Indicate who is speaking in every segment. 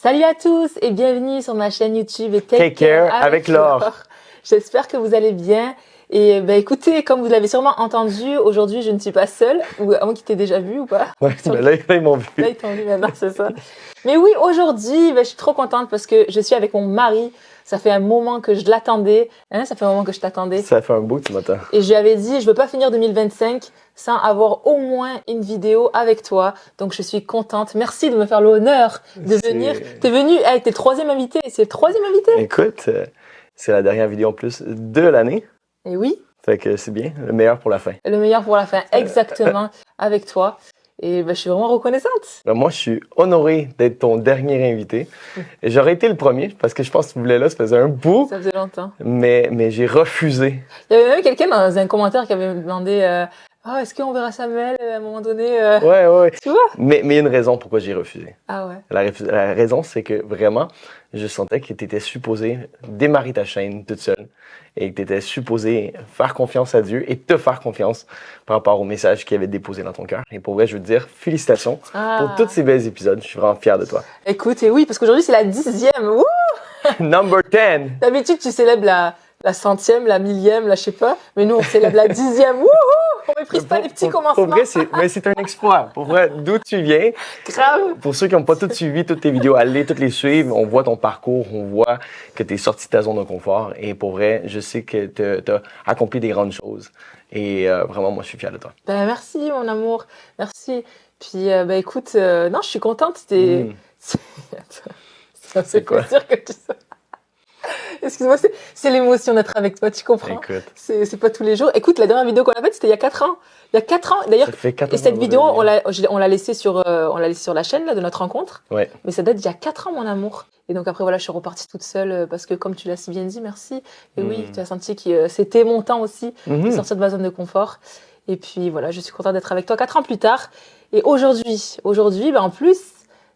Speaker 1: Salut à tous et bienvenue sur ma chaîne YouTube
Speaker 2: Take Care avec Laure.
Speaker 1: J'espère que vous allez bien. Et écoutez, comme vous l'avez sûrement entendu, aujourd'hui je ne suis pas seule, ou à moins qu'ils t'aient déjà vu ou pas.
Speaker 2: Ouais, là ils m'ont vu.
Speaker 1: Là ils t'ont vu maintenant, c'est ça. Mais oui, aujourd'hui, je suis trop contente parce que je suis avec mon mari. Ça fait un moment que je l'attendais. Ça fait un moment que je t'attendais.
Speaker 2: Ça fait un bout ce matin.
Speaker 1: Et je lui avais dit, je veux pas finir 2025 sans avoir au moins une vidéo avec toi. Donc je suis contente. Merci de me faire l'honneur de venir. T'es venu, t'es le troisième invité. C'est le troisième invité.
Speaker 2: Écoute, c'est la dernière vidéo en plus de l'année.
Speaker 1: Et oui.
Speaker 2: Fait que c'est bien, le meilleur pour la fin.
Speaker 1: Le meilleur pour la fin, exactement, avec toi. Et je suis vraiment reconnaissante.
Speaker 2: Moi, je suis honoré d'être ton dernier invité. Et j'aurais été le premier, parce que je pense que tu voulais là, ça faisait un bout.
Speaker 1: Ça faisait longtemps.
Speaker 2: Mais j'ai refusé.
Speaker 1: Il y avait même quelqu'un dans un commentaire qui avait demandé est-ce qu'on verra Samuel à un moment donné
Speaker 2: Ouais.
Speaker 1: Tu vois?
Speaker 2: Mais il y a une raison pourquoi j'ai refusé.
Speaker 1: Ah ouais.
Speaker 2: La raison, c'est que vraiment, je sentais que tu étais supposé démarrer ta chaîne toute seule et que tu étais supposé faire confiance à Dieu et te faire confiance par rapport au message qu'il avait déposé dans ton cœur. Et pour vrai, je veux te dire félicitations pour tous ces belles épisodes. Je suis vraiment fier de toi.
Speaker 1: Écoute, et oui, parce qu'aujourd'hui, c'est la 10e. Wouh!
Speaker 2: Number 10!
Speaker 1: D'habitude, tu célèbres la 100e, la 1000e, je sais pas. Mais nous, on célèbre la 10e. Wouhou! On méprise pas les petits commencements.
Speaker 2: Pour vrai, c'est un exploit. Pour vrai, d'où tu viens.
Speaker 1: Grave.
Speaker 2: Pour ceux qui n'ont pas tout suivi, toutes tes vidéos, allez toutes les suivre. On voit ton parcours, on voit que tu es sorti de ta zone de confort. Et pour vrai, je sais que tu as accompli des grandes choses. Et vraiment, moi, je suis fier de toi.
Speaker 1: Merci, mon amour. Merci. Puis, écoute, non, je suis contente. C'était... Ça fait plaisir que tu sois... Excuse-moi, c'est l'émotion d'être avec toi, tu comprends?
Speaker 2: Écoute.
Speaker 1: C'est pas tous les jours. Écoute, la dernière vidéo qu'on a faite, c'était il y a 4 ans. Il y a 4 ans, d'ailleurs.
Speaker 2: Ça fait 4 ans.
Speaker 1: Et cette vidéo, on l'a laissée sur la chaîne là, de notre rencontre.
Speaker 2: Ouais.
Speaker 1: Mais ça date d'il y a 4 ans, mon amour. Et donc après, voilà, je suis repartie toute seule parce que, comme tu l'as si bien dit, merci. Et oui, tu as senti que c'était mon temps aussi de sortir de ma zone de confort. Et puis voilà, je suis contente d'être avec toi 4 ans plus tard. Et aujourd'hui, en plus,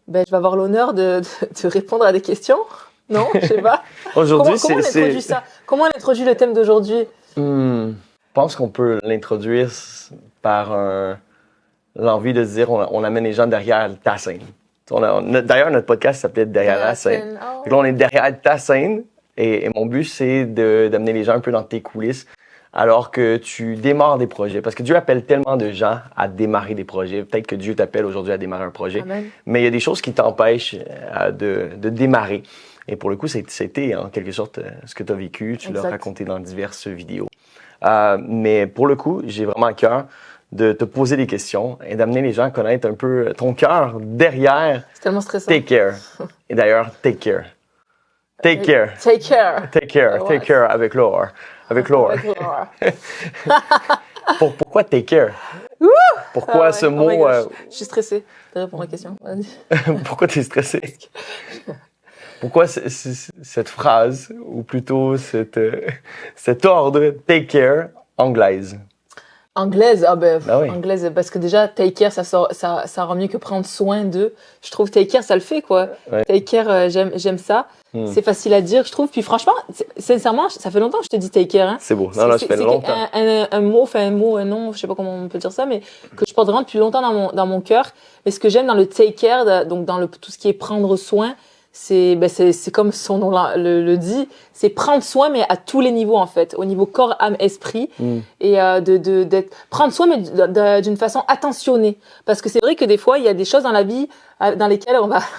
Speaker 1: je vais avoir l'honneur de répondre à des questions. Non, je sais pas.
Speaker 2: Aujourd'hui,
Speaker 1: comment on introduit ça? Comment on introduit le thème d'aujourd'hui?
Speaker 2: Je pense qu'on peut l'introduire par l'envie de se dire on amène les gens derrière ta scène. D'ailleurs, notre podcast s'appelait Derrière la scène.
Speaker 1: Oh.
Speaker 2: Là, on est derrière ta scène et mon but, c'est d'amener les gens un peu dans tes coulisses alors que tu démarres des projets. Parce que Dieu appelle tellement de gens à démarrer des projets. Peut-être que Dieu t'appelle aujourd'hui à démarrer un projet.
Speaker 1: Amen.
Speaker 2: Mais il y a des choses qui t'empêchent de démarrer. Et pour le coup, c'était en quelque sorte ce que tu as vécu. Tu l'as raconté dans diverses vidéos. Mais pour le coup, j'ai vraiment à cœur de te poser des questions et d'amener les gens à connaître un peu ton cœur derrière.
Speaker 1: C'est tellement stressant.
Speaker 2: Take care. Et d'ailleurs, take care. Take care.
Speaker 1: Take care.
Speaker 2: Take care. Take care avec Laure. Avec Laure. Pourquoi take care? Pourquoi ce mot?
Speaker 1: Je suis stressée de répondre à la question.
Speaker 2: Pourquoi tu es stressée? Pourquoi cette phrase, ou plutôt cet ordre, take care, anglaise?
Speaker 1: Anglaise,
Speaker 2: oui.
Speaker 1: Anglaise, parce que déjà, take care, ça rend mieux que prendre soin d'eux. Je trouve take care, ça le fait, quoi.
Speaker 2: Ouais.
Speaker 1: Take care, j'aime ça. C'est facile à dire, je trouve. Puis franchement, sincèrement, ça fait longtemps que je te dis take care. Hein.
Speaker 2: C'est beau. Non, ça fait longtemps.
Speaker 1: Un nom, je sais pas comment on peut dire ça, mais que je porte vraiment depuis longtemps dans mon cœur. Mais ce que j'aime dans le take care, donc dans tout ce qui est prendre soin, c'est comme son nom le dit, c'est prendre soin, mais à tous les niveaux, en fait, au niveau corps, âme, esprit, et d'être prendre soin, mais d'une façon attentionnée, parce que c'est vrai que des fois il y a des choses dans la vie dans lesquelles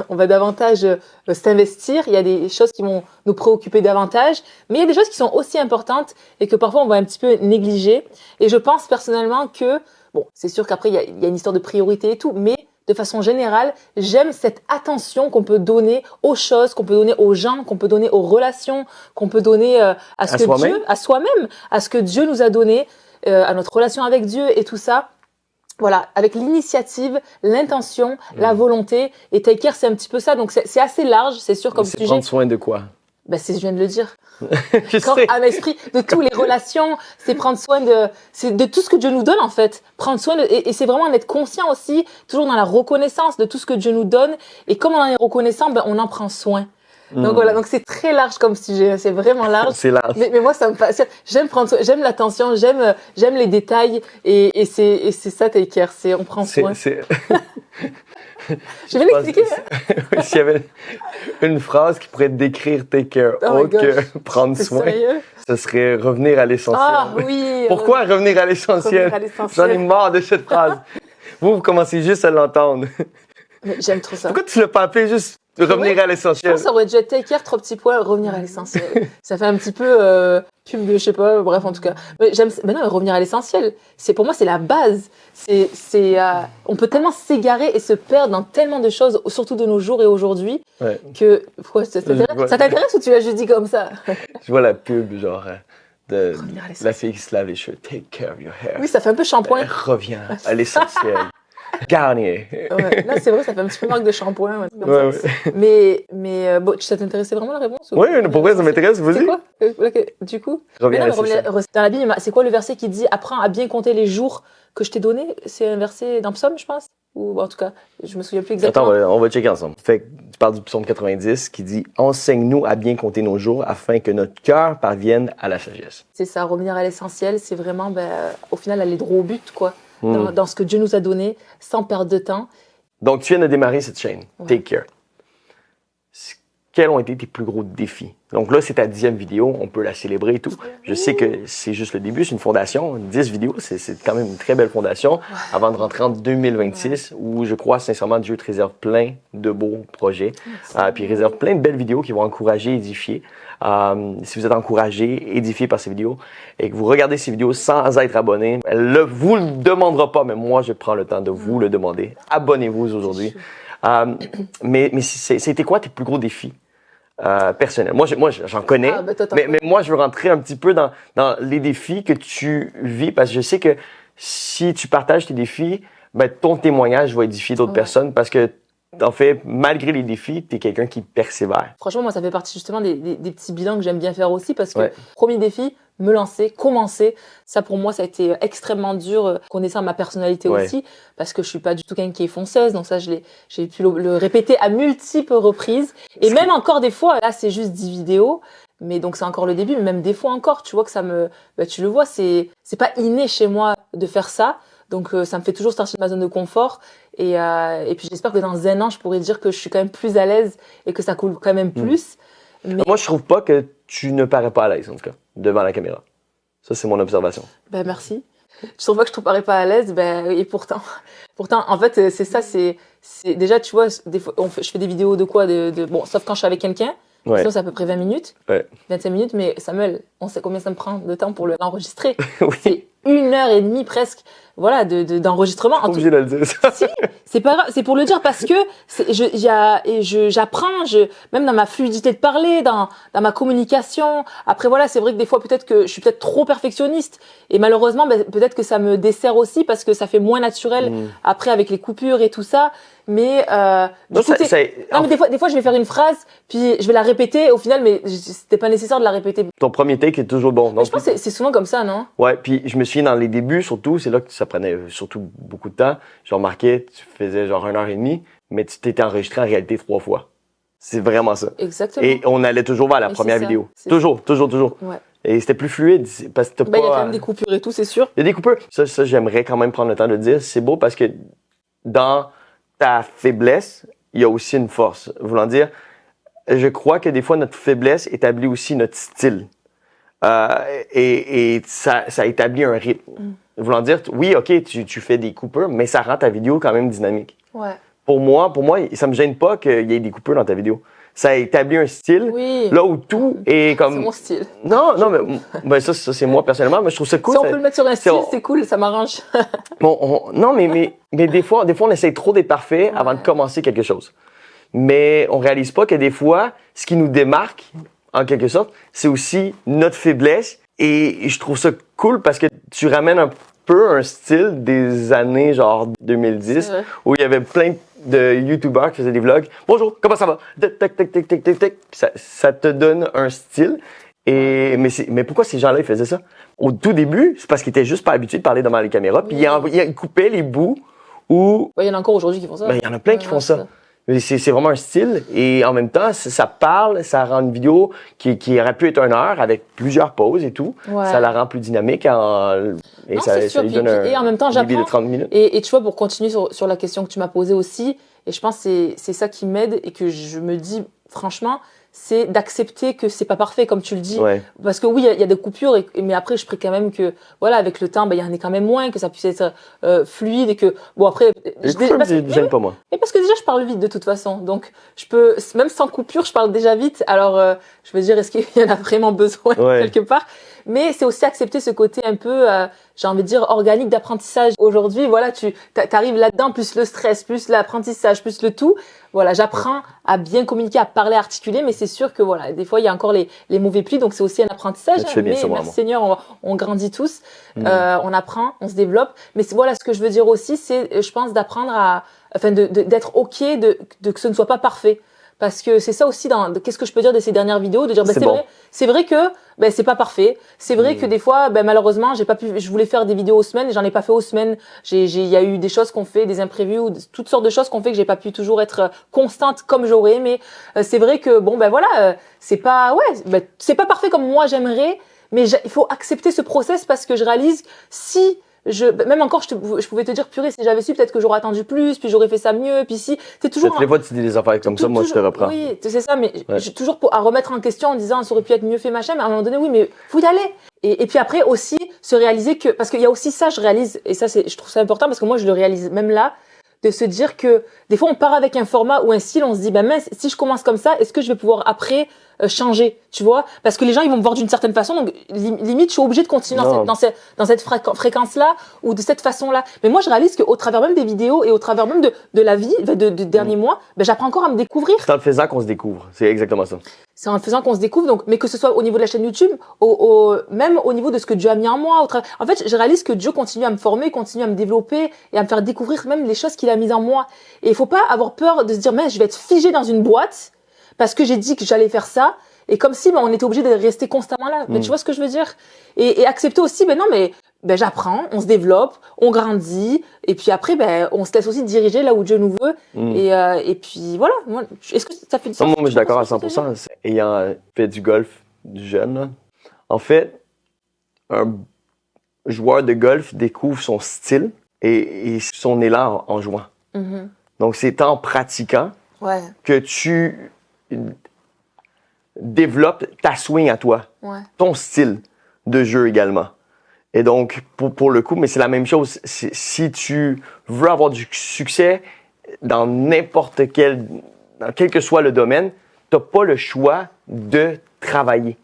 Speaker 1: on va davantage s'investir, il y a des choses qui vont nous préoccuper davantage, mais il y a des choses qui sont aussi importantes et que parfois on va un petit peu négliger. Et je pense personnellement que bon, c'est sûr qu'après il y a une histoire de priorité et tout, mais de façon générale, j'aime cette attention qu'on peut donner aux choses, qu'on peut donner aux gens, qu'on peut donner aux relations, qu'on peut donner à soi-même, à ce que Dieu nous a donné, à notre relation avec Dieu et tout ça. Voilà, avec l'initiative, l'intention, la volonté. Et take care, c'est un petit peu ça. Donc c'est assez large, c'est sûr comme sujet.
Speaker 2: C'est prendre soin de quoi?
Speaker 1: Je viens de le dire. Corps, âme, esprit, de toutes les relations, c'est prendre soin de tout ce que Dieu nous donne, en fait. Prendre soin et c'est vraiment en être conscient aussi, toujours dans la reconnaissance de tout ce que Dieu nous donne. Et comme on en est reconnaissant, on en prend soin. Donc voilà, donc c'est très large comme sujet, c'est vraiment large.
Speaker 2: C'est large.
Speaker 1: Mais moi ça me fascine. J'aime prendre soin, j'aime l'attention, j'aime les détails et c'est ça take care, c'est on prend soin. J'ai bien expliqué. Hein?
Speaker 2: S'il y avait une phrase qui pourrait décrire take care autre que prendre soin, ce serait revenir à l'essentiel.
Speaker 1: Ah oui.
Speaker 2: Pourquoi revenir à l'essentiel? J'en ai marre de cette phrase. Vous commencez juste à l'entendre.
Speaker 1: J'aime trop ça.
Speaker 2: Pourquoi tu ne l'as pas appelé juste revenir à l'essentiel?
Speaker 1: Je pense que ça aurait dû être take care, 3 petits points, revenir à l'essentiel. Ça fait un petit peu pub de, je sais pas, bref, en tout cas. Mais non, revenir à l'essentiel. Pour moi, c'est la base. On peut tellement s'égarer et se perdre dans tellement de choses, surtout de nos jours et aujourd'hui, que, pourquoi ça t'intéresse? Ça t'intéresse ou tu l'as juste dit comme ça?
Speaker 2: Je vois la pub, genre, de la fille qui se lave les cheveux. Take care of your hair.
Speaker 1: Oui, ça fait un peu shampoing.
Speaker 2: Reviens à l'essentiel. Garnier.
Speaker 1: Ouais, là, c'est vrai, ça fait un petit peu marque de shampoing. Mais bon, ça t'intéressait vraiment la réponse?
Speaker 2: Oui, pourquoi ça m'intéresse? Vas-y.
Speaker 1: C'est quoi? Du coup?
Speaker 2: Reviens à l'essentiel.
Speaker 1: Dans la Bible, c'est quoi le verset qui dit « Apprends à bien compter les jours que je t'ai donnés » C'est un verset d'un psaume, je pense? Ou en tout cas, je me souviens plus exactement.
Speaker 2: Attends, on va checker ensemble. Fait que tu parles du psaume 90 qui dit « Enseigne-nous à bien compter nos jours afin que notre cœur parvienne à la sagesse. »
Speaker 1: C'est ça, revenir à l'essentiel, c'est vraiment, au final, aller droit au but, quoi. Dans ce que Dieu nous a donné, sans perdre de temps.
Speaker 2: Donc, tu viens de démarrer cette chaîne, Take Care. Quels ont été tes plus gros défis? Donc là, c'est ta 10e vidéo, on peut la célébrer et tout. Je sais que c'est juste le début, c'est une fondation. 10 vidéos, c'est quand même une très belle fondation avant de rentrer en 2026 où je crois sincèrement Dieu te réserve plein de beaux projets. Puis il réserve plein de belles vidéos qui vont encourager, édifier. Si vous êtes encouragé, édifié par ces vidéos et que vous regardez ces vidéos sans être abonné, elle ne vous le demandera pas, mais moi, je prends le temps de vous le demander. Abonnez-vous aujourd'hui. Mais c'était quoi tes plus gros défis personnels? Moi, j'en connais, mais moi, je veux rentrer un petit peu dans les défis que tu vis parce que je sais que si tu partages tes défis, ton témoignage va édifier d'autres personnes parce que en fait, malgré les défis, tu es quelqu'un qui persévère.
Speaker 1: Franchement, moi, ça fait partie justement des petits bilans que j'aime bien faire aussi parce que premier défi, me lancer, commencer. Ça, pour moi, ça a été extrêmement dur, connaissant ma personnalité aussi, parce que je suis pas du tout quelqu'un qui est fonceuse. Donc ça, j'ai pu le répéter à multiples reprises. Et même encore des fois, là, c'est juste 10 vidéos. Mais donc, c'est encore le début. Mais même des fois encore, tu vois que ça tu le vois, c'est pas inné chez moi de faire ça. Donc, ça me fait toujours sortir de ma zone de confort. Et puis, j'espère que dans un an, je pourrai dire que je suis quand même plus à l'aise et que ça coule quand même plus. Mais...
Speaker 2: Moi, je trouve pas que tu ne parais pas à l'aise, en tout cas, devant la caméra. Ça, c'est mon observation.
Speaker 1: Merci. Tu trouves pas que je ne parais pas à l'aise? Et pourtant, en fait, c'est ça, c'est déjà, tu vois, des fois, je fais des vidéos de quoi? Bon, sauf quand je suis avec quelqu'un. Sinon, c'est à peu près 20 minutes, 25 minutes. Mais Samuel, on sait combien ça me prend de temps pour l'enregistrer. C'est 1h30 presque, voilà, d'enregistrement.
Speaker 2: Obligé de le dire.
Speaker 1: Si, c'est pas grave, c'est pour le dire parce que j'apprends, même dans ma fluidité de parler, dans ma communication. Après voilà, c'est vrai que des fois peut-être que je suis peut-être trop perfectionniste et malheureusement peut-être que ça me dessert aussi parce que ça fait moins naturel après avec les coupures et tout ça. Mais mais des fois je vais faire une phrase puis je vais la répéter au final mais c'était pas nécessaire de la répéter.
Speaker 2: Ton premier take est toujours bon. Donc,
Speaker 1: je pense que c'est souvent comme ça, non?
Speaker 2: Ouais, puis je me souviens dans les débuts surtout, c'est là que ça prenait surtout beaucoup de temps. Je remarquais, tu faisais genre 1h30, mais tu t'étais enregistré en réalité 3 fois. C'est vraiment ça.
Speaker 1: Exactement.
Speaker 2: Et on allait toujours vers la première vidéo. Toujours.
Speaker 1: Ouais.
Speaker 2: Et c'était plus fluide parce que t'as pas...
Speaker 1: Il y a quand même des coupures et tout, c'est sûr.
Speaker 2: Il y a des coupures. Ça, j'aimerais quand même prendre le temps de le dire. C'est beau parce que dans ta faiblesse, il y a aussi une force. Voulant dire, je crois que des fois, notre faiblesse établit aussi notre style. Et ça établit un rythme. Voulant dire, oui, OK, tu fais des coupures, mais ça rend ta vidéo quand même dynamique.
Speaker 1: Ouais.
Speaker 2: Pour moi, ça me gêne pas qu'il y ait des coupures dans ta vidéo. Ça établit un style, là où tout est comme...
Speaker 1: C'est mon style.
Speaker 2: Non, mais ça c'est moi personnellement, mais je trouve ça cool.
Speaker 1: Si on peut le mettre sur un style, c'est cool, ça m'arrange.
Speaker 2: Non, mais des fois, on essaie trop d'être parfait avant de commencer quelque chose. Mais on réalise pas que des fois, ce qui nous démarque, en quelque sorte, c'est aussi notre faiblesse. Et je trouve ça cool parce que tu ramènes un peu un style des années genre 2010 où il y avait plein de YouTubers qui faisaient des vlogs. Bonjour, comment ça va? Ça te donne un style. Mais pourquoi ces gens-là ils faisaient ça? Au tout début, c'est parce qu'ils étaient juste pas habitués de parler devant les caméras. Puis ils coupaient les bouts où...
Speaker 1: Il y en a encore aujourd'hui qui font ça.
Speaker 2: Il y en a plein qui font ça. Mais c'est vraiment un style et en même temps, ça parle, ça rend une vidéo qui aurait pu être 1 heure avec plusieurs pauses et tout. Ouais. Ça la rend plus dynamique et ça lui donne un débit de 30 minutes.
Speaker 1: Et tu vois, pour continuer sur la question que tu m'as posée aussi, Et je pense que c'est ça qui m'aide et que je me dis, franchement, c'est d'accepter que c'est pas parfait, comme tu le dis.
Speaker 2: Ouais.
Speaker 1: Parce que oui, il y a des coupures, mais après, je prie quand même que, voilà, avec le temps, il y en a quand même moins, que ça puisse être fluide et que, bon, après,
Speaker 2: J'aime pas moi.
Speaker 1: mais parce que déjà, je parle vite de toute façon. Donc, même sans coupure, je parle déjà vite. Alors, je veux dire, est-ce qu'il y en a vraiment besoin quelque part? Mais c'est aussi accepter ce côté un peu, j'ai envie de dire, organique d'apprentissage. Aujourd'hui, voilà, t'arrives là-dedans, plus le stress, plus l'apprentissage, plus le tout. Voilà, j'apprends à bien communiquer, à parler, à articuler, mais c'est sûr que voilà, des fois, il y a encore les mauvais plis, donc c'est aussi un apprentissage.
Speaker 2: Mais
Speaker 1: merci Seigneur, on grandit tous, on apprend, on se développe. Mais voilà, ce que je veux dire aussi, c'est, je pense, d'apprendre d'être OK que ce ne soit pas parfait. Parce que c'est ça aussi qu'est-ce que je peux dire de ces dernières vidéos, de dire, c'est vrai que, c'est pas parfait. C'est vrai que des fois, malheureusement, je voulais faire des vidéos aux semaines et j'en ai pas fait aux semaines. Il y a eu des choses qu'on fait, des imprévus, ou toutes sortes de choses qu'on fait que j'ai pas pu toujours être constante comme j'aurais, mais c'est vrai que, c'est pas parfait comme moi j'aimerais, mais il faut accepter ce process parce que je réalise si, même encore, je pouvais te dire, purée, si j'avais su, peut-être que j'aurais attendu plus, puis j'aurais fait ça mieux, puis si, c'est toujours.
Speaker 2: Les fois, tu dis des affaires comme ça, moi, je te reprends.
Speaker 1: Oui, c'est ça, mais j'ai toujours à remettre en question en disant, ça aurait pu être mieux fait, machin, mais à un moment donné, oui, mais faut y aller. Et puis après, aussi, se réaliser parce qu'il y a aussi ça, je réalise, et ça, je trouve ça important parce que moi, je le réalise même là, de se dire que des fois on part avec un format ou un style, on se dit mince, si je commence comme ça, est-ce que je vais pouvoir après changer, tu vois, parce que les gens ils vont me voir d'une certaine façon, donc limite je suis obligée de continuer dans cette fréquence là ou de cette façon là. Mais moi je réalise qu'au travers même des vidéos et au travers même de la vie de derniers mois, j'apprends encore à me découvrir.
Speaker 2: C'est en le faisant qu'on se découvre, c'est exactement ça.
Speaker 1: C'est en le faisant qu'on se découvre, donc, mais que ce soit au niveau de la chaîne YouTube, même au niveau de ce que Dieu a mis en moi. En fait, je réalise que Dieu continue à me former, continue à me développer et à me faire découvrir même les choses qu'il a mises en moi. Et il faut pas avoir peur de se dire, mais je vais être figé dans une boîte parce que j'ai dit que j'allais faire ça. Et comme si on était obligé de rester constamment là. Mais tu vois ce que je veux dire? Et accepter aussi, j'apprends, on se développe, on grandit, et puis après, on se laisse aussi diriger là où Dieu nous veut. Et puis voilà. Est-ce que ça fait du sens?
Speaker 2: Moi, je suis d'accord à 100%. Ayant fait du golf du jeune, là, en fait, un joueur de golf découvre son style et son élan en jouant. Donc, c'est en pratiquant que tu développes ta swing à toi, ton style de jeu également. Et donc, pour le coup, mais c'est la même chose. Si tu veux avoir du succès dans quel que soit le domaine, tu n'as pas le choix de travailler.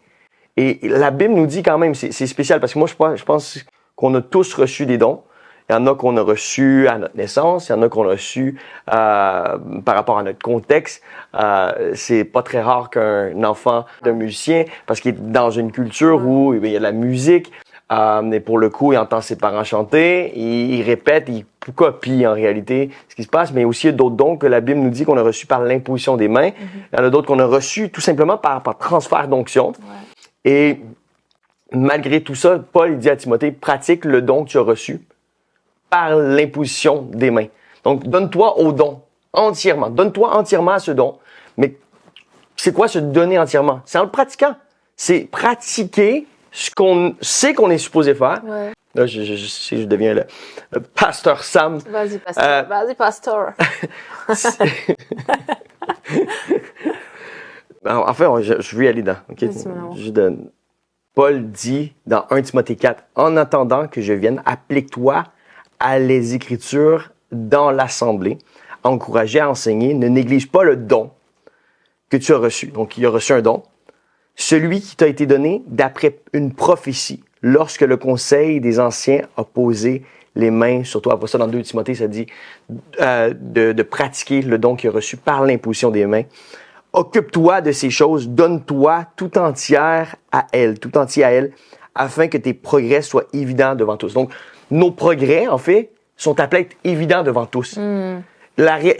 Speaker 2: Et la Bible nous dit quand même, c'est spécial, parce que moi, je pense qu'on a tous reçu des dons. Il y en a qu'on a reçus à notre naissance, il y en a qu'on a reçus par rapport à notre contexte. C'est pas très rare qu'un enfant d'un musicien, parce qu'il est dans une culture où il y a de la musique, mais pour le coup, il entend ses parents chanter, il répète, il copie en réalité ce qui se passe, mais aussi il y a d'autres dons que la Bible nous dit qu'on a reçus par l'imposition des mains. Il y en a d'autres qu'on a reçus tout simplement par transfert d'onction. Et malgré tout ça, Paul il dit à Timothée, pratique le don que tu as reçu par l'imposition des mains. Donc, donne-toi au don entièrement. Donne-toi entièrement à ce don. Mais c'est quoi se donner entièrement? C'est en le pratiquant. C'est pratiquer ce qu'on sait qu'on est supposé faire. Là, je deviens le pasteur Sam.
Speaker 1: Vas-y, pasteur. Vas-y, pasteur.
Speaker 2: En fait, je vais y aller dedans. Okay? Paul dit dans 1 Timothée 4, « En attendant que je vienne, applique-toi à les Écritures dans l'assemblée, encourager à enseigner, ne néglige pas le don que tu as reçu. » Donc, il a reçu un don. « Celui qui t'a été donné d'après une prophétie, lorsque le conseil des anciens a posé les mains sur toi. » Après ça, dans 2 Timothée, ça dit de pratiquer le don qu'il a reçu par l'imposition des mains. « Occupe-toi de ces choses, donne-toi tout entier à elle, afin que tes progrès soient évidents devant tous. » Donc, nos progrès, en fait, sont appelés à être évidents devant tous.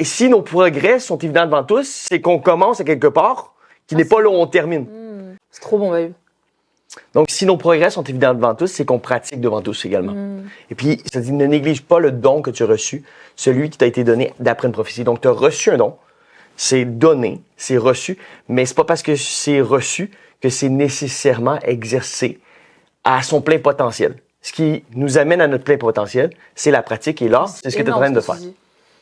Speaker 2: Si nos progrès sont évidents devant tous, c'est qu'on commence à quelque part qui n'est pas là où on termine.
Speaker 1: C'est trop bon, babe.
Speaker 2: Donc, si nos progrès sont évidents devant tous, c'est qu'on pratique devant tous également. Et puis, ça dit, ne néglige pas le don que tu as reçu, celui qui t'a été donné d'après une prophétie. Donc, tu as reçu un don, c'est donné, c'est reçu, mais c'est pas parce que c'est reçu que c'est nécessairement exercé à son plein potentiel. Ce qui nous amène à notre plein potentiel, c'est la pratique. Et là, c'est ce que tu es en train de faire.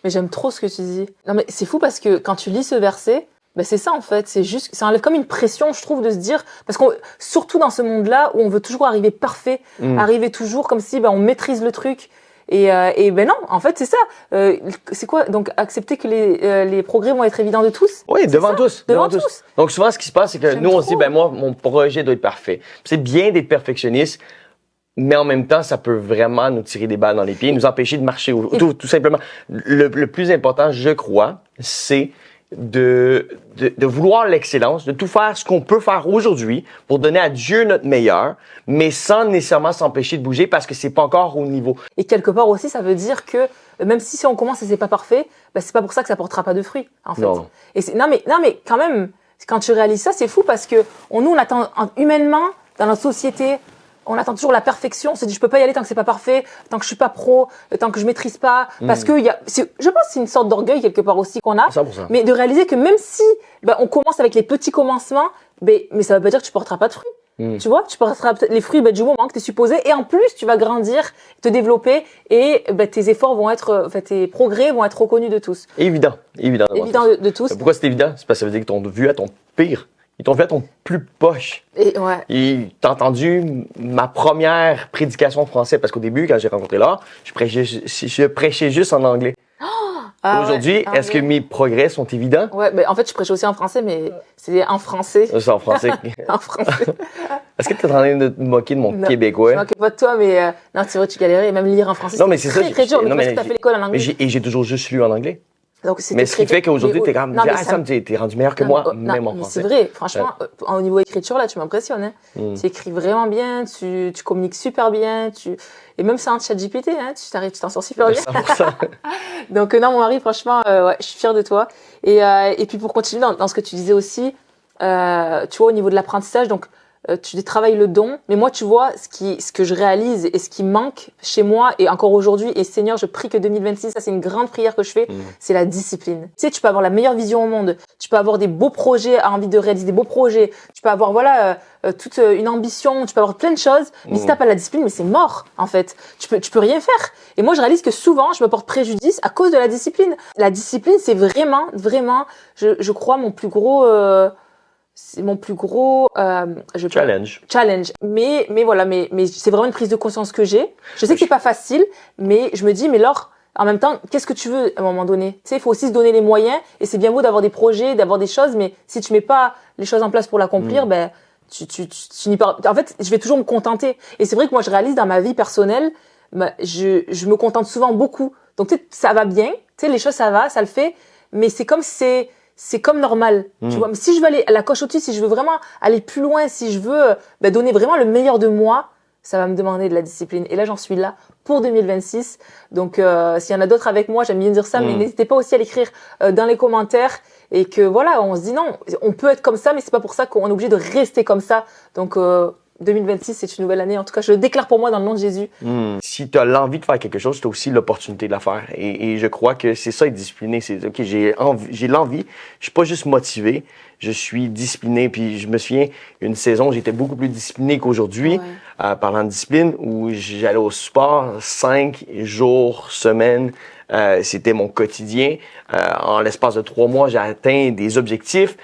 Speaker 1: Mais j'aime trop ce que tu dis. Non, mais c'est fou parce que quand tu lis ce verset, ben c'est ça en fait. C'est juste, ça enlève comme une pression, je trouve, de se dire, parce qu'on, surtout dans ce monde-là où on veut toujours arriver parfait, arriver toujours comme si ben, on maîtrise le truc. Et ben non, en fait, c'est ça. C'est quoi? Donc, accepter que les progrès vont être évidents de tous?
Speaker 2: Oui, devant tous.
Speaker 1: Devant tous.
Speaker 2: Donc, souvent, ce qui se passe, c'est que
Speaker 1: J'aime
Speaker 2: nous, on se
Speaker 1: trop.
Speaker 2: dit, ben moi, mon projet doit être parfait. C'est bien d'être perfectionniste, mais en même temps, ça peut vraiment nous tirer des balles dans les pieds, nous empêcher de marcher. Tout simplement. Le plus important, je crois, c'est de vouloir l'excellence, de tout faire ce qu'on peut faire aujourd'hui pour donner à Dieu notre meilleur, mais sans nécessairement s'empêcher de bouger parce que c'est pas encore au niveau.
Speaker 1: Et quelque part aussi, ça veut dire que même si on commence et c'est pas parfait, ben c'est pas pour ça que ça portera pas de fruits, en fait.
Speaker 2: Non.
Speaker 1: Et non mais quand même, quand tu réalises ça, c'est fou parce que nous, on attend humainement dans notre société, on attend toujours la perfection. On se dit, je peux pas y aller tant que c'est pas parfait, tant que je suis pas pro, tant que je maîtrise pas. Parce que je pense que c'est une sorte d'orgueil quelque part aussi qu'on a.
Speaker 2: 100%.
Speaker 1: Mais de réaliser que même si on commence avec les petits commencements, mais ça veut pas dire que tu porteras pas de fruits. Tu vois, tu porteras peut-être les fruits du moment que tu es supposé. Et en plus, tu vas grandir, te développer et tes efforts vont être, tes progrès vont être reconnus de tous.
Speaker 2: Évident
Speaker 1: De tous.
Speaker 2: Pourquoi c'est évident? C'est parce que ça veut dire qu'ils t'ont vu à ton pire. Ils t'ont vu à ton plus poche.
Speaker 1: Et ouais.
Speaker 2: T'as entendu ma première prédication en français, parce qu'au début, quand j'ai rencontré Laure, je prêchais juste en anglais. Aujourd'hui, est-ce que mes progrès sont évidents?
Speaker 1: Ouais, en fait, je prêchais aussi en français, mais c'est en français.
Speaker 2: C'est en français.
Speaker 1: En français.
Speaker 2: Est-ce que tu es en train de te moquer de mon
Speaker 1: Non,
Speaker 2: québécois?
Speaker 1: Je ne moquais pas de toi, mais non, c'est vrai, tu galérais. Et même lire en français,
Speaker 2: Non, mais c'est
Speaker 1: très,
Speaker 2: ça.
Speaker 1: très dur. Mais
Speaker 2: non,
Speaker 1: parce que tu as fait l'école en anglais.
Speaker 2: J'ai toujours juste lu en anglais.
Speaker 1: Donc,
Speaker 2: Mais ce qui fait qu'aujourd'hui, t'es quand même dit,
Speaker 1: Sam,
Speaker 2: t'es rendu meilleur que moi, même en
Speaker 1: mais
Speaker 2: français.
Speaker 1: c'est vrai, franchement, au niveau écriture, là, tu m'impressionnes. Hein. Tu écris vraiment bien, tu communiques super bien, et même sans ChatGPT, hein, tu t'en sors super bien.
Speaker 2: 100%.
Speaker 1: Donc, non, mon mari, franchement, ouais, je suis fière de toi. Et puis, pour continuer dans ce que tu disais aussi, tu vois, au niveau de l'apprentissage, donc, tu travailles le don, mais moi, tu vois, ce que je réalise et ce qui manque chez moi, et encore aujourd'hui, et Seigneur, je prie que 2026, ça c'est une grande prière que je fais, c'est la discipline. Tu sais, tu peux avoir la meilleure vision au monde, tu peux avoir des beaux projets, envie de réaliser des beaux projets, tu peux avoir, toute une ambition, tu peux avoir plein de choses, mais si t'as pas la discipline, mais c'est mort, en fait. Tu peux rien faire. Et moi, je réalise que souvent, je me porte préjudice à cause de la discipline. La discipline, c'est vraiment, je crois, mon plus gros... c'est mon plus gros challenge. Mais voilà, mais c'est vraiment une prise de conscience que j'ai. Je sais que c'est pas facile, mais je me dis, mais Laure, en même temps, qu'est-ce que tu veux à un moment donné? Tu sais, il faut aussi se donner les moyens. Et c'est bien beau d'avoir des projets, d'avoir des choses, mais si tu mets pas les choses en place pour l'accomplir, tu n'y pas. En fait, je vais toujours me contenter. Et c'est vrai que moi, je réalise dans ma vie personnelle, je me contente souvent beaucoup. Donc, tu sais, ça va bien. Tu sais, les choses, ça va, ça le fait. Mais c'est comme normal, tu vois. Mais si je veux aller à la coche au-dessus, si je veux vraiment aller plus loin, si je veux donner vraiment le meilleur de moi, ça va me demander de la discipline. Et là, j'en suis là pour 2026. Donc, s'il y en a d'autres avec moi, j'aime bien dire ça, mais n'hésitez pas aussi à l'écrire dans les commentaires. Et que voilà, on se dit non, on peut être comme ça, mais c'est pas pour ça qu'on est obligé de rester comme ça. Donc, 2026, c'est une nouvelle année. En tout cas, je le déclare pour moi dans le nom de Jésus.
Speaker 2: Si tu as l'envie de faire quelque chose, tu as aussi l'opportunité de la faire. Et je crois que c'est ça, être discipliné. C'est OK, j'ai l'envie. Je suis pas juste motivé, je suis discipliné. Puis je me souviens, une saison, j'étais beaucoup plus discipliné qu'aujourd'hui. Parlant de discipline, où j'allais au sport 5 jours, semaine. C'était mon quotidien. En l'espace de 3 mois, j'ai atteint des objectifs.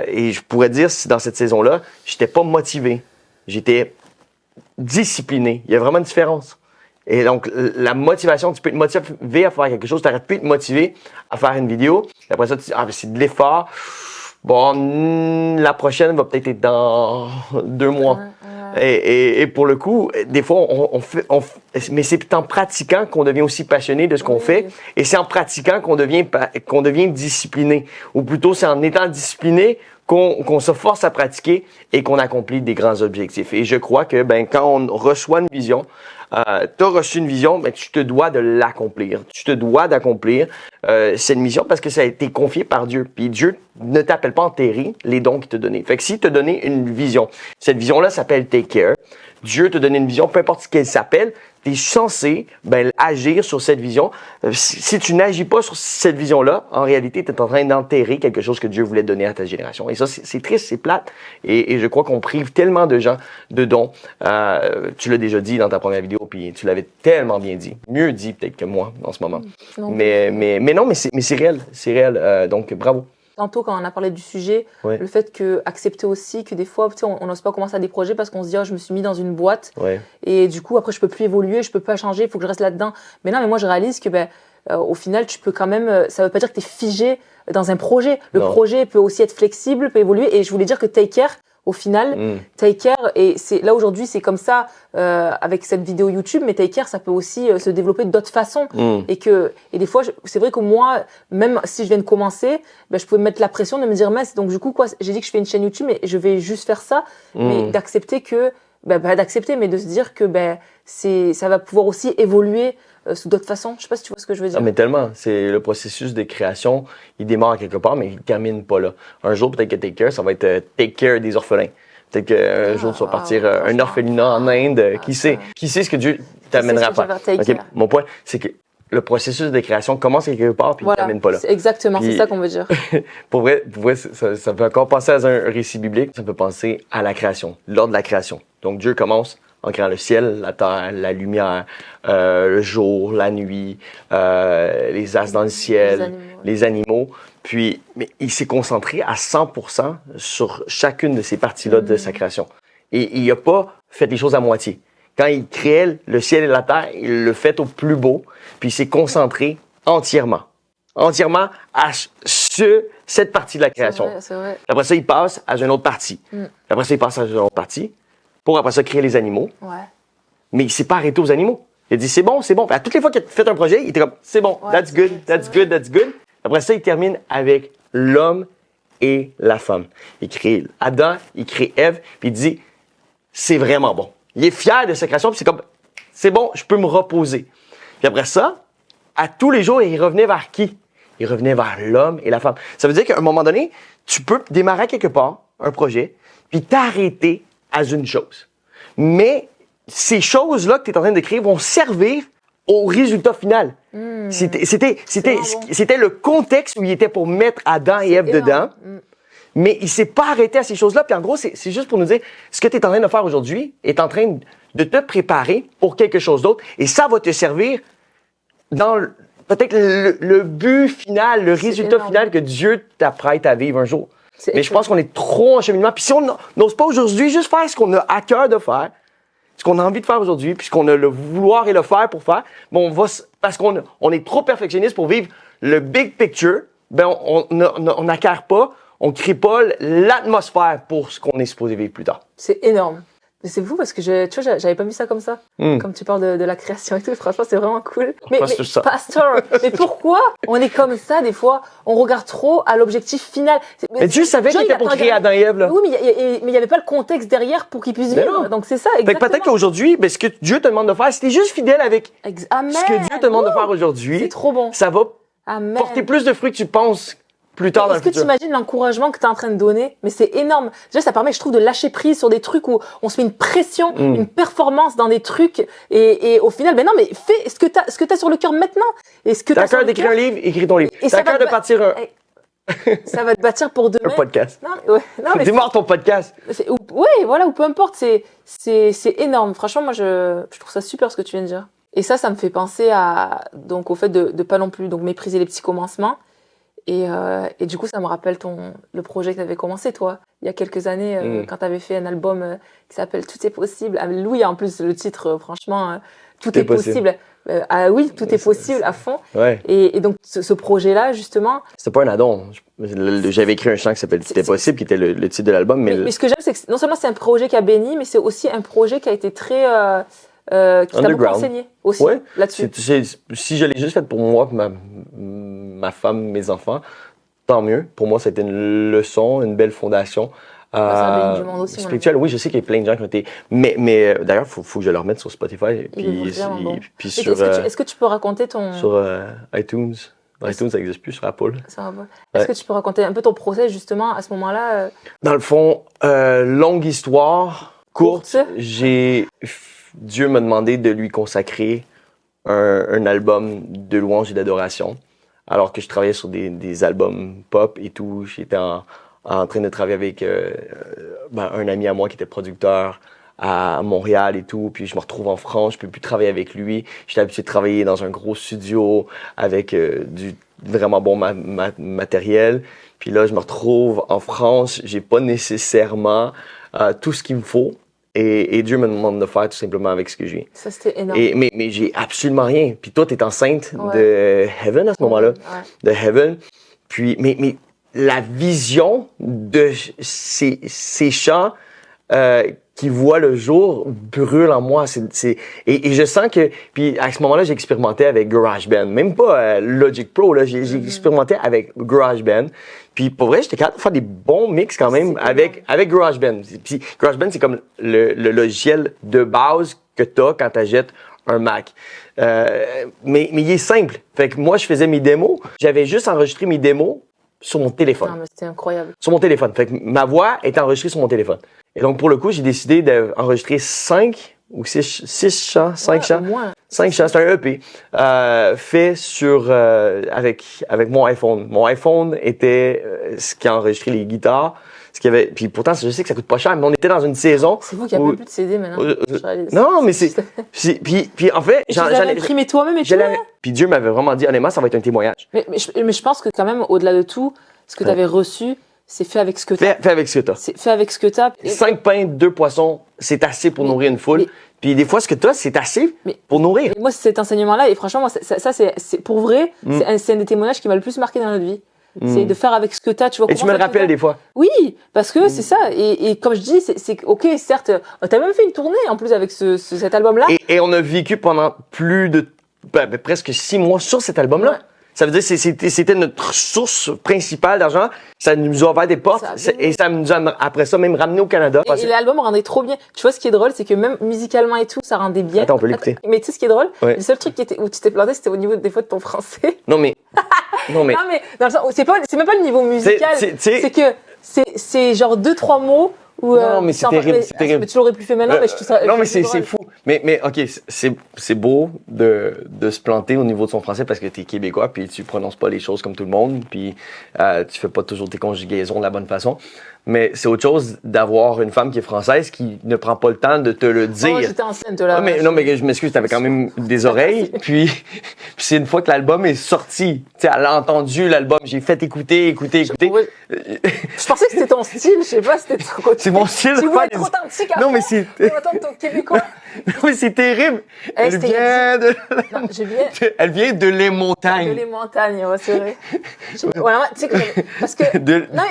Speaker 2: Et je pourrais dire, si dans cette saison-là, j'étais pas motivé. J'étais discipliné. Il y a vraiment une différence. Et donc, la motivation, tu peux te motiver à faire quelque chose, tu n'arrêtes plus de te motiver à faire une vidéo. Et après ça, tu dis, c'est de l'effort. Bon, la prochaine va peut-être être dans 2 mois. Et pour le coup, des fois, mais c'est en pratiquant qu'on devient aussi passionné de ce qu'on fait. Et c'est en pratiquant qu'on devient discipliné. Ou plutôt, c'est en étant discipliné qu'on se force à pratiquer et qu'on accomplit des grands objectifs. Et je crois que quand on reçoit une vision, tu as reçu une vision, tu te dois de l'accomplir. Tu te dois d'accomplir cette mission parce que ça a été confié par Dieu. Puis Dieu ne t'appelle pas enterrer les dons qu'il t'a donnés. Fait que s'il t'a donné une vision, cette vision-là s'appelle Take Care. Dieu t'a donné une vision, peu importe ce qu'elle s'appelle, tu es censé agir sur cette vision. Si tu n'agis pas sur cette vision-là, en réalité, tu es en train d'enterrer quelque chose que Dieu voulait donner à ta génération. Et ça, c'est triste, c'est plate. Et je crois qu'on prive tellement de gens de dons. Tu l'as déjà dit dans ta première vidéo, puis tu l'avais tellement bien dit. Mieux dit peut-être que moi en ce moment. Mais c'est réel. C'est réel. Donc, bravo.
Speaker 1: Tantôt, quand on a parlé du sujet, le fait que accepter aussi que des fois, on n'ose pas commencer à des projets parce qu'on se dit, je me suis mis dans une boîte et du coup, après, je peux plus évoluer, je peux pas changer, il faut que je reste là-dedans. Mais non, mais moi, je réalise que, au final, tu peux quand même, ça veut pas dire que tu es figé dans un projet. Le projet peut aussi être flexible, peut évoluer. Et je voulais dire que Take Care, au final, Take Care, et c'est là aujourd'hui, c'est comme ça avec cette vidéo YouTube, mais Take Care, ça peut aussi se développer d'autres façons. Et des fois, c'est vrai que moi, même si je viens de commencer, je pouvais me mettre la pression de me dire, mince, donc du coup, quoi, j'ai dit que je fais une chaîne YouTube, mais je vais juste faire ça, mais d'accepter que, pas d'accepter, mais de se dire que ça va pouvoir aussi évoluer sous d'autres façons. Je sais pas si tu vois ce que je veux dire.
Speaker 2: Ah, mais tellement. C'est le processus de création, il démarre à quelque part, mais il termine pas là. Un jour, peut-être que Take Care, ça va être Take Care des orphelins. Peut-être qu'un jour, tu vas partir un orphelinat en Inde. Qui sait ce que Dieu t'amènera à faire. Okay. Mon point, c'est que le processus de création commence à quelque part, puis il termine pas là.
Speaker 1: C'est exactement, c'est ça qu'on veut dire.
Speaker 2: pour vrai ça peut encore penser à un récit biblique. Ça peut penser à la création, lors de la création. Donc, Dieu commence en créant le ciel, la terre, la lumière, le jour, la nuit, les astres dans le ciel, les animaux. Puis, mais il s'est concentré à 100% sur chacune de ces parties-là de sa création. Et il n'a pas fait les choses à moitié. Quand il créait le ciel et la terre, il le fait au plus beau, puis il s'est concentré entièrement à cette partie de la création.
Speaker 1: C'est vrai.
Speaker 2: Après ça, il passe à une autre partie. Après ça, il passe à une autre partie. Pour après ça créer les animaux. Mais il s'est pas arrêté aux animaux. Il a dit c'est bon. Puis à toutes les fois qu'il a fait un projet, il était comme c'est bon, that's good. Après ça, il termine avec l'homme et la femme. Il crée Adam, il crée Ève, puis il dit c'est vraiment bon. Il est fier de sa création, puis c'est comme c'est bon, je peux me reposer. Puis après ça, à tous les jours, il revenait vers qui? Il revenait vers l'homme et la femme. Ça veut dire qu'à un moment donné, tu peux démarrer quelque part un projet, puis t'arrêter à une chose. Mais ces choses-là que tu es en train de créer vont servir au résultat final. C'était le contexte où il était pour mettre Adam et Ève dedans. Mais il s'est pas arrêté à ces choses-là. Puis en gros, c'est juste pour nous dire, ce que tu es en train de faire aujourd'hui est en train de te préparer pour quelque chose d'autre. Et ça va te servir dans peut-être le but final, le résultat final que Dieu t'apprête à vivre un jour. Mais je pense qu'on est trop en cheminement. Puis si on n'ose pas aujourd'hui juste faire ce qu'on a à cœur de faire, ce qu'on a envie de faire aujourd'hui, puis ce qu'on a le vouloir et le faire pour faire, parce qu'on est trop perfectionniste pour vivre le big picture, on n'acquiert pas, on crée pas l'atmosphère pour ce qu'on est supposé vivre plus tard.
Speaker 1: C'est énorme. Mais c'est fou parce que tu vois, j'avais pas vu ça comme ça. Comme tu parles de la création et tout, franchement, c'est vraiment cool. Mais pasteur, mais pourquoi on est comme ça des fois? On regarde trop à l'objectif final.
Speaker 2: Mais Dieu savait qu'il était pour créer Adam et Ève, là.
Speaker 1: Oui, mais il y avait pas le contexte derrière pour qu'ils puissent vivre. Donc c'est ça, exactement.
Speaker 2: Fait que peut-être qu'aujourd'hui, ce que Dieu te demande de faire, si t'es juste fidèle avec ce que Dieu te demande de faire aujourd'hui,
Speaker 1: c'est trop bon.
Speaker 2: Ça va porter plus de fruits que tu penses plus tard dans le futur.
Speaker 1: Est-ce que tu imagines l'encouragement que tu es en train de donner? Mais c'est énorme. Déjà, ça permet, je trouve, de lâcher prise sur des trucs où on se met une pression, une performance dans des trucs. Et au final, non, mais fais ce que tu as sur le cœur maintenant.
Speaker 2: T'as cœur d'écrire un livre, écris ton livre. T'as cœur de partir
Speaker 1: ça va te bâtir pour demain.
Speaker 2: Un podcast.
Speaker 1: Non, mais
Speaker 2: démarre ton podcast.
Speaker 1: Oui, voilà, ou peu importe. C'est énorme. Franchement, moi, je trouve ça super ce que tu viens de dire. Et ça me fait penser au fait de pas non plus mépriser les petits commencements. Et du coup, ça me rappelle le projet que tu avais commencé, toi, il y a quelques années, quand tu avais fait un album qui s'appelle Tout est possible. Avec Louis, en plus, le titre, franchement, Tout est possible. Oui, tout est possible à fond.
Speaker 2: Ouais.
Speaker 1: Et donc, ce projet-là, justement.
Speaker 2: C'était pas un addon. J'avais écrit un chant qui s'appelle Tout est possible, qui était le titre de l'album. Mais ce
Speaker 1: que j'aime, c'est que non seulement c'est un projet qui a béni, mais c'est aussi un projet qui a été très. Qui t'a beaucoup enseigné aussi là-dessus.
Speaker 2: Si je l'ai juste fait pour moi, ma femme, mes enfants, tant mieux. Pour moi, c'était une leçon, une belle fondation.
Speaker 1: Ça a béni du monde aussi.
Speaker 2: Spirituel, oui, je sais qu'il y a plein de gens qui ont été. Mais d'ailleurs, il faut que je le remette sur Spotify. Puis sur.
Speaker 1: Est-ce que tu peux raconter
Speaker 2: sur iTunes. iTunes, ça n'existe plus sur Apple.
Speaker 1: Est-ce que tu peux raconter un peu ton process justement à ce moment-là?
Speaker 2: Dans le fond, longue histoire. courte, Dieu m'a demandé de lui consacrer un album de louange et d'adoration. Alors que je travaillais sur des albums pop et tout, j'étais en train de travailler avec un ami à moi qui était producteur à Montréal et tout, puis je me retrouve en France, je peux plus travailler avec lui. J'étais habitué de travailler dans un gros studio avec du vraiment bon matériel. Puis là, je me retrouve en France, j'ai pas nécessairement tout ce qu'il me faut. Et Dieu me demande de faire tout simplement avec ce que j'ai.
Speaker 1: Ça, c'était énorme.
Speaker 2: Mais j'ai absolument rien. Puis toi, t'es enceinte de Heaven à ce moment-là. De Heaven. Puis, mais la vision de ces chants qui voient le jour brûle en moi. Et je sens que... Puis à ce moment-là, j'ai expérimenté avec GarageBand. Même pas Logic Pro, là. J'ai expérimenté avec GarageBand. Puis pour vrai, j'étais capable de faire des bons mix quand même avec GarageBand. Puis GarageBand, c'est comme le logiciel de base que t'as quand t'achètes un Mac. Mais il est simple. Fait que moi, je faisais mes démos. J'avais juste enregistré mes démos sur mon téléphone.
Speaker 1: Non, mais c'était incroyable.
Speaker 2: Sur mon téléphone. Fait que ma voix est enregistrée sur mon téléphone. Et donc, pour le coup, j'ai décidé d'enregistrer 5 ou 6 chants, 5 chants. 5 chants, c'est un EP fait avec mon iPhone. Mon iPhone était ce qui a enregistré les guitares. Puis pourtant, je sais que ça coûte pas cher, mais on était dans une saison.
Speaker 1: C'est vous qui avez plus de CD maintenant.
Speaker 2: Non, mais puis en fait,
Speaker 1: j'en ai imprimé toi-même et tout.
Speaker 2: Puis Dieu m'avait vraiment dit, honnêtement, ça va être un témoignage.
Speaker 1: Mais je pense que quand même, au-delà de tout, ce que tu avais reçu, c'est fait avec ce que tu as.
Speaker 2: Fait avec ce que tu as.
Speaker 1: C'est fait avec ce que tu as.
Speaker 2: 5 pains, 2 poissons, c'est assez pour nourrir une foule. Puis des fois, ce que tu as, c'est assez pour nourrir.
Speaker 1: Moi, cet enseignement-là, et franchement, moi, ça c'est pour vrai, c'est un des témoignages qui m'a le plus marqué dans notre vie. C'est de faire avec ce que tu as, tu vois.
Speaker 2: Et tu me le rappelles des fois.
Speaker 1: Oui, parce que c'est ça. Et comme je dis, c'est ok, certes, tu as même fait une tournée en plus avec cet album-là.
Speaker 2: Et on a vécu pendant plus de presque 6 mois sur cet album-là. Ouais. Ça veut dire que c'était notre source principale d'argent. Ça nous a ouvert des portes et ça nous a, après ça, même ramené au Canada.
Speaker 1: Et l'album rendait trop bien. Tu vois, ce qui est drôle, c'est que même musicalement et tout, ça rendait bien.
Speaker 2: Attends, on peut l'écouter.
Speaker 1: Mais tu sais ce qui est drôle? Le seul truc où tu t'es planté, c'était au niveau des fois de ton français.
Speaker 2: Non, mais
Speaker 1: dans le sens, c'est même pas le niveau musical. C'est que c'est genre 2-3 mots.
Speaker 2: Non, mais c'est terrible, c'est terrible.
Speaker 1: Mais tu l'aurais plus fait maintenant, mais je trouve ça.
Speaker 2: Non, mais c'est fou. Mais ok, c'est beau de se planter au niveau de son français parce que t'es québécois puis tu prononces pas les choses comme tout le monde puis tu fais pas toujours tes conjugaisons de la bonne façon. Mais c'est autre chose d'avoir une femme qui est française qui ne prend pas le temps de te le dire.
Speaker 1: Oh, j'étais enceinte là.
Speaker 2: Non, mais je m'excuse, t'avais quand même des oreilles. puis c'est une fois que l'album est sorti, tu sais, elle a entendu l'album, j'ai fait écouter.
Speaker 1: Je pensais que c'était ton style, je sais pas, c'était trop.
Speaker 2: C'est mon style.
Speaker 1: Tu voulais être authentique.
Speaker 2: Non, mais c'est.
Speaker 1: Attends, ton québécois.
Speaker 2: Non, mais c'est terrible. Elle vient de les montagnes.
Speaker 1: De les montagnes, ouais, c'est vrai. Voilà, tu sais que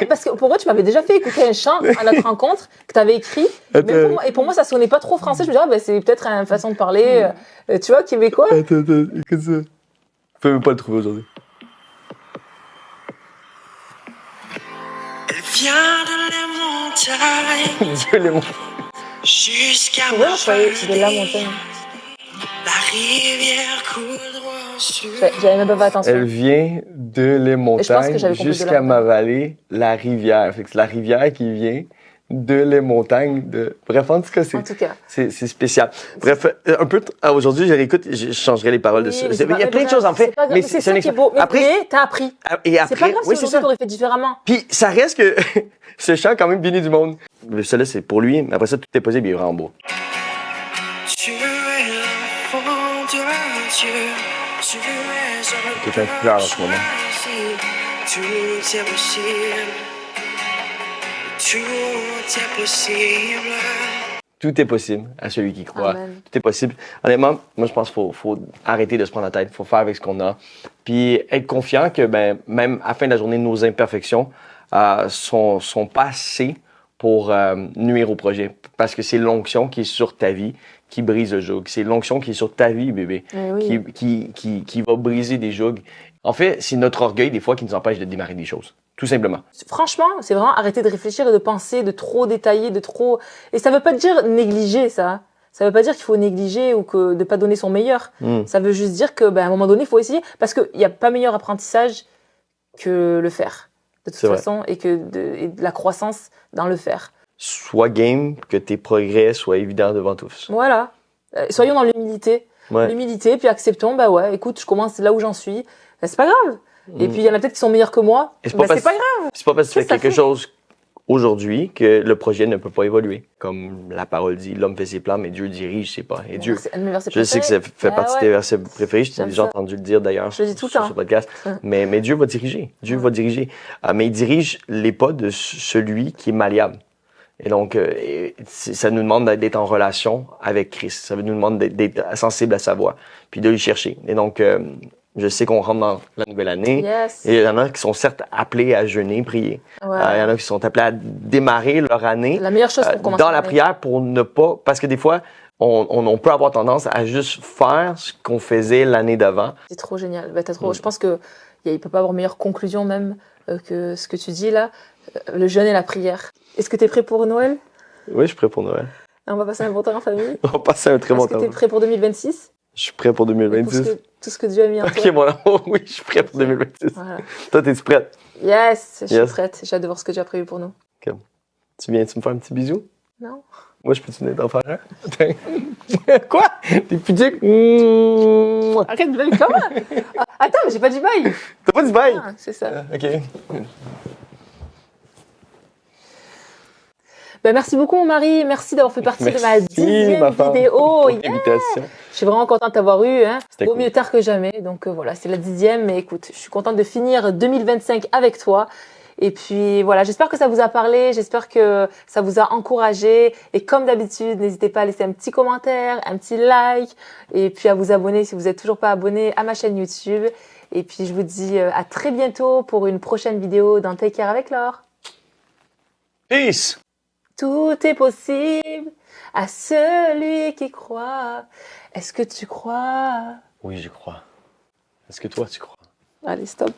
Speaker 1: parce que pour moi, tu m'avais déjà fait écouter un chant à notre rencontre que tu avais écrit. Mais pour moi, ça sonnait pas trop français. Je me disais, c'est peut-être une façon de parler, tu vois, québécois.
Speaker 2: Attends, écoute ça. Je peux même pas le trouver aujourd'hui.
Speaker 3: Elle vient de les montagnes.
Speaker 2: De les montagnes.
Speaker 3: Jusqu'à
Speaker 1: ma de la montagne.
Speaker 3: La rivière coule droit sur.
Speaker 1: J'avais même pas fait attention.
Speaker 2: Elle vient de les montagnes jusqu'à ma vallée, la rivière. Fait que c'est la rivière qui vient de les montagnes. Bref, en tout cas, c'est spécial. Bref, un peu aujourd'hui, je réécoute, je changerai les paroles de ça. Il y a plein de choses en fait.
Speaker 1: Mais c'est ça qui est beau. Après, t'as appris.
Speaker 2: Et après,
Speaker 1: c'est pas grave si aujourd'hui t'aurais fait différemment.
Speaker 2: Puis ça reste que ce chant quand même béni du monde. Celui-là, c'est pour lui, mais après ça, tout est possible, il est vraiment beau.
Speaker 3: Tu es l'enfant de Dieu, tu es
Speaker 2: Quelqu'un qui pleure en ce moment.
Speaker 3: Tout est possible, tout est possible.
Speaker 2: Tout est possible à celui qui croit.
Speaker 1: Amen.
Speaker 2: Tout est possible. Honnêtement, moi, je pense qu'il faut arrêter de se prendre la tête. Il faut faire avec ce qu'on a. Puis être confiant que même à la fin de la journée, nos imperfections sont pas assez pour nuire au projet. Parce que c'est l'onction qui est sur ta vie qui brise le joug. C'est l'onction qui est sur ta vie, bébé, qui va briser des jougs. En fait, c'est notre orgueil, des fois, qui nous empêche de démarrer des choses. Tout simplement.
Speaker 1: Franchement, c'est vraiment arrêter de réfléchir et de penser, de trop détailler, de trop... Et ça veut pas dire négliger, ça. Ça veut pas dire qu'il faut négliger ou que de pas donner son meilleur. Ça veut juste dire que, à un moment donné, il faut essayer. Parce qu'il n'y a pas meilleur apprentissage que le faire. De toute façon, et de la croissance dans le faire.
Speaker 2: sois game, que tes progrès soient évidents devant tous.
Speaker 1: Voilà. Soyons dans l'humilité.
Speaker 2: Ouais.
Speaker 1: L'humilité, puis acceptons, bah ouais, écoute, je commence là où j'en suis. Bah, c'est pas grave. Et puis il y en a peut-être qui sont meilleurs que moi.
Speaker 2: Et c'est
Speaker 1: Bah,
Speaker 2: pas
Speaker 1: c'est pas grave.
Speaker 2: C'est pas parce que tu fais
Speaker 1: Ça
Speaker 2: quelque
Speaker 1: fait.
Speaker 2: chose aujourd'hui que le projet ne peut pas évoluer. Comme la parole dit, l'homme fait ses plans, mais Dieu dirige ses pas. Et Dieu,
Speaker 1: C'est un de mes versets
Speaker 2: je sais que
Speaker 1: préférés.
Speaker 2: ça fait
Speaker 1: Ah
Speaker 2: partie de
Speaker 1: ouais.
Speaker 2: tes versets préférés. Je t'ai
Speaker 1: J'aime
Speaker 2: déjà
Speaker 1: ça.
Speaker 2: entendu le dire d'ailleurs
Speaker 1: Je le dis tout le
Speaker 2: sur
Speaker 1: temps.
Speaker 2: ce podcast.
Speaker 1: Ouais.
Speaker 2: Mais Dieu va diriger. Dieu va diriger. Mais il dirige les pas de celui qui est malléable. Et donc, ça nous demande d'être en relation avec Christ. Ça nous demande d'être sensible à sa voix, puis de lui chercher. Et donc, je sais qu'on rentre dans la nouvelle année.
Speaker 1: Yes.
Speaker 2: Et il y en a qui sont certes appelés à jeûner, prier.
Speaker 1: Ouais.
Speaker 2: Il y en a qui sont appelés à démarrer leur année
Speaker 1: La meilleure chose pour commencer
Speaker 2: dans la
Speaker 1: l'année.
Speaker 2: prière pour ne pas... Parce que des fois, on peut avoir tendance à juste faire ce qu'on faisait l'année d'avant.
Speaker 1: C'est trop génial. Bah, je pense que il peut pas avoir meilleure conclusion même que ce que tu dis là. Le jeûne et la prière. Est-ce que tu es prêt pour Noël?
Speaker 2: Oui, je suis prêt pour Noël.
Speaker 1: On va passer un bon temps en famille.
Speaker 2: On va passer un très bon
Speaker 1: Est-ce que
Speaker 2: temps.
Speaker 1: tu es prêt pour 2026?
Speaker 2: Je suis prêt pour
Speaker 1: Et pour
Speaker 2: 2026.
Speaker 1: tout ce que Dieu a mis en
Speaker 2: Ok,
Speaker 1: toi.
Speaker 2: mon amour, oui, je suis prêt pour 2026.
Speaker 1: Voilà.
Speaker 2: Toi, t'es-tu prête?
Speaker 1: Yes, je suis
Speaker 2: Yes.
Speaker 1: prête. J'ai hâte de voir ce que Dieu a prévu pour nous.
Speaker 2: Tu viens-tu me faire un petit bisou?
Speaker 1: Non?
Speaker 2: Moi, je peux-tu venir t'en faire un? Quoi? T'es pudique?
Speaker 1: Arrête de bailler comment? Attends, mais j'ai pas dit bye.
Speaker 2: T'as pas dit bye?
Speaker 1: Ah, c'est ça.
Speaker 2: Ok.
Speaker 1: Ben, merci beaucoup, mon mari. Merci d'avoir fait partie de ma
Speaker 2: Merci,
Speaker 1: 10e
Speaker 2: ma femme,
Speaker 1: vidéo.
Speaker 2: pour
Speaker 1: Yeah!
Speaker 2: l'invitation.
Speaker 1: Je suis vraiment contente d'avoir eu. Hein.
Speaker 2: C'était
Speaker 1: Vaut
Speaker 2: cool.
Speaker 1: mieux tard que jamais. Donc voilà, c'est la 10e. Mais écoute, je suis contente de finir 2025 avec toi. Et puis voilà, j'espère que ça vous a parlé. J'espère que ça vous a encouragé. Et comme d'habitude, n'hésitez pas à laisser un petit commentaire, un petit like. Et puis à vous abonner si vous n'êtes toujours pas abonné à ma chaîne YouTube. Et puis je vous dis à très bientôt pour une prochaine vidéo dans Take Care avec Laure.
Speaker 2: Peace!
Speaker 1: Tout est possible à celui qui croit. Est-ce que tu crois?
Speaker 2: Oui, je crois. Est-ce que toi, tu crois?
Speaker 1: Allez, stop.